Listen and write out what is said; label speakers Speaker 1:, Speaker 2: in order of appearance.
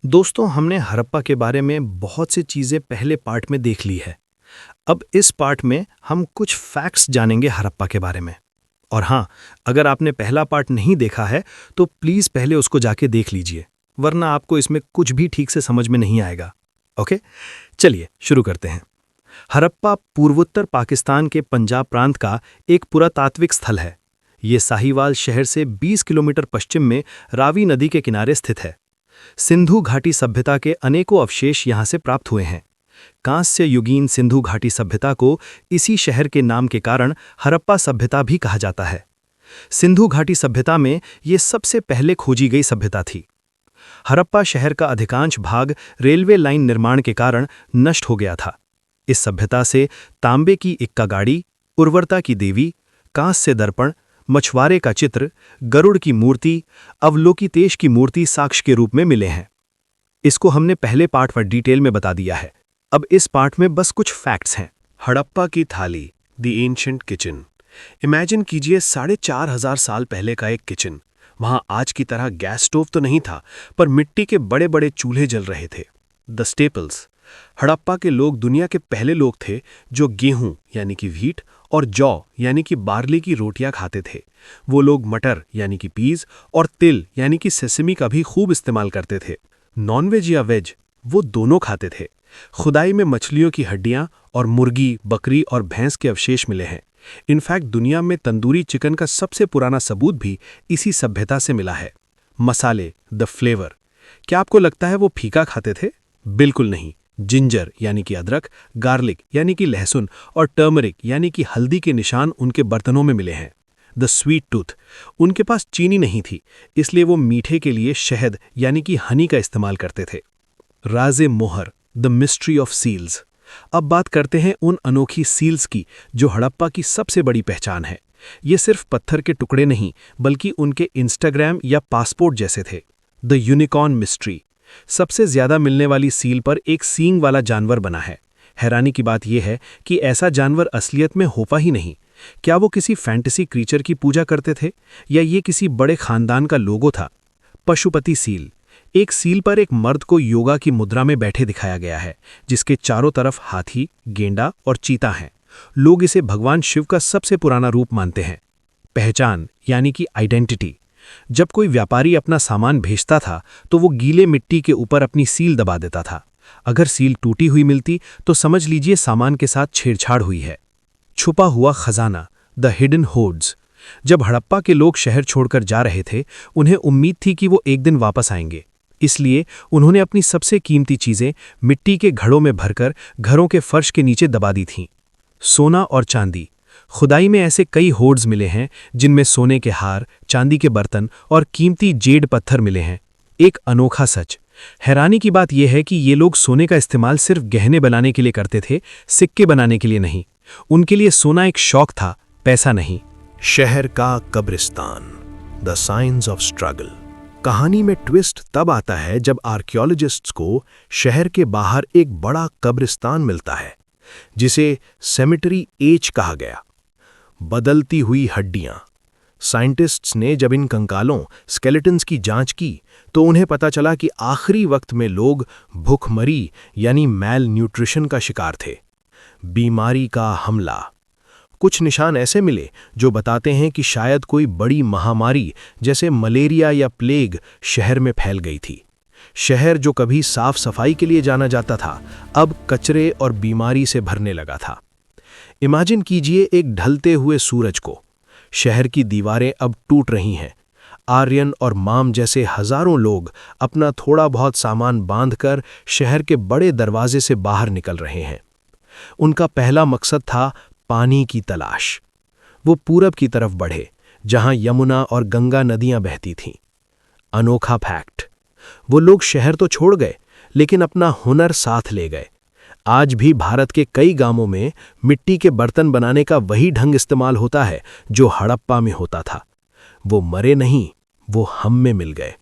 Speaker 1: दोस्तों, हमने हड़प्पा के बारे में बहुत सी चीज़ें पहले पार्ट में देख ली है। अब इस पार्ट में हम कुछ फैक्ट्स जानेंगे हड़प्पा के बारे में। और हाँ, अगर आपने पहला पार्ट नहीं देखा है तो प्लीज़ पहले उसको जाके देख लीजिए, वरना आपको इसमें कुछ भी ठीक से समझ में नहीं आएगा। ओके, चलिए शुरू करते हैं। हड़प्पा पूर्वोत्तर पाकिस्तान के पंजाब प्रांत का एक पुरातात्विक स्थल है। ये साहिवाल शहर से 20 किलोमीटर पश्चिम में रावी नदी के किनारे स्थित है। सिंधु घाटी सभ्यता के अनेकों अवशेष यहाँ से प्राप्त हुए हैं। कांस्य युगीन सिंधु घाटी सभ्यता को इसी शहर के नाम के कारण हड़प्पा सभ्यता भी कहा जाता है। सिंधु घाटी सभ्यता में ये सबसे पहले खोजी गई सभ्यता थी। हड़प्पा शहर का अधिकांश भाग रेलवे लाइन निर्माण के कारण नष्ट हो गया था। इस सभ्यता से तांबे की इक्का गाड़ी, उर्वरता की देवी, कांस्य दर्पण, मछुआरे का चित्र, गरुड़ की मूर्ति, अवलोकितेश की मूर्ति साक्ष्य के रूप में मिले हैं। इसको हमने पहले पार्ट पर डिटेल में बता दिया है। अब इस पार्ट में बस कुछ फैक्ट्स हैं।
Speaker 2: हड़प्पा की थाली, द एंशिएंट किचन। इमेजिन कीजिए 4,500 साल पहले का एक किचन। वहां आज की तरह गैस स्टोव तो नहीं था, पर मिट्टी के बड़े बड़े चूल्हे जल रहे थे। The staples. हड़प्पा के लोग दुनिया के पहले लोग थे जो गेहूं यानी कि व्हीट और जौ यानी कि बार्ली की रोटियां खाते थे। वो लोग मटर यानी कि पीज और तिल यानी कि सेसमी का भी खूब इस्तेमाल करते थे। नॉनवेज या वेज, वो दोनों खाते थे। खुदाई में मछलियों की हड्डियां और मुर्गी, बकरी और भैंस के अवशेष मिले हैं। इनफैक्ट दुनिया में तंदूरी चिकन का सबसे पुराना सबूत भी इसी सभ्यता से मिला है। मसाले, द फ्लेवर। क्या आपको लगता है वो फीका खाते थे? बिल्कुल नहीं। जिंजर यानी कि अदरक, गार्लिक यानी कि लहसुन और टर्मरिक यानी कि हल्दी के निशान उनके बर्तनों में मिले हैं। The sweet tooth. उनके पास चीनी नहीं थी, इसलिए वो मीठे के लिए शहद यानी कि हनी का इस्तेमाल करते थे। राजे मोहर, द मिस्ट्री ऑफ सील्स। अब बात करते हैं उन अनोखी सील्स की जो हड़प्पा की सबसे बड़ी पहचान है। ये सिर्फ पत्थर के टुकड़े नहीं, बल्कि उनके इंस्टाग्राम या पासपोर्ट जैसे थे। The unicorn mystery. सबसे ज्यादा मिलने वाली सील पर एक सींग वाला जानवर बना है। हैरानी की बात यह है कि ऐसा जानवर असलियत में होता ही नहीं। क्या वो किसी फैंटेसी क्रीचर की पूजा करते थे या ये किसी बड़े खानदान का लोगो था? पशुपति सील। एक सील पर एक मर्द को योगा की मुद्रा में बैठे दिखाया गया है, जिसके चारों तरफ हाथी, गेंडा और चीता हैं। लोग इसे भगवान शिव का सबसे पुराना रूप मानते हैं। पहचान यानी कि आइडेंटिटी। जब कोई व्यापारी अपना सामान भेजता था तो वो गीले मिट्टी के ऊपर अपनी सील दबा देता था। अगर सील टूटी हुई मिलती तो समझ लीजिए सामान के साथ छेड़छाड़ हुई है। छुपा हुआ खजाना, द हिडन होर्ड्स। जब हड़प्पा के लोग शहर छोड़कर जा रहे थे, उन्हें उम्मीद थी कि वो एक दिन वापस आएंगे। इसलिए उन्होंने अपनी सबसे कीमती चीजें मिट्टी के घड़ों में भरकर घरों के फर्श के नीचे दबा दी थीं। सोना और चांदी। खुदाई में ऐसे कई होर्ड्स मिले हैं जिनमें सोने के हार, चांदी के बर्तन और कीमती जेड पत्थर मिले हैं। एक अनोखा सच। हैरानी की बात यह है कि ये लोग सोने का इस्तेमाल सिर्फ गहने बनाने के लिए करते थे, सिक्के बनाने के लिए नहीं। उनके लिए सोना एक शौक था, पैसा नहीं।
Speaker 3: शहर का कब्रिस्तान, द साइंस ऑफ स्ट्रगल। कहानी में ट्विस्ट तब आता है जब आर्कियोलॉजिस्ट्स को शहर के बाहर एक बड़ा कब्रिस्तान मिलता है, जिसे सेमेटरी एज कहा गया। बदलती हुई हड्डियां। साइंटिस्ट्स ने जब इन कंकालों, स्केलेटन्स की जांच की तो उन्हें पता चला कि आखिरी वक्त में लोग भूखमरी यानी मैल न्यूट्रिशन का शिकार थे। बीमारी का हमला। कुछ निशान ऐसे मिले जो बताते हैं कि शायद कोई बड़ी महामारी जैसे मलेरिया या प्लेग शहर में फैल गई थी। शहर जो कभी साफ सफाई के लिए जाना जाता था, अब कचरे और बीमारी से भरने लगा था। इमेजिन कीजिए एक ढलते हुए सूरज को। शहर की दीवारें अब टूट रही हैं। आर्यन और माम जैसे हजारों लोग अपना थोड़ा बहुत सामान बांधकर शहर के बड़े दरवाजे से बाहर निकल रहे हैं। उनका पहला मकसद था पानी की तलाश। वो पूरब की तरफ बढ़े, जहां यमुना और गंगा नदियां बहती थीं। अनोखा फैक्ट। वो लोग शहर तो छोड़ गए, लेकिन अपना हुनर साथ ले गए। आज भी भारत के कई गांवों में मिट्टी के बर्तन बनाने का वही ढंग इस्तेमाल होता है जो हड़प्पा में होता था। वो मरे नहीं, वो हम में मिल गए।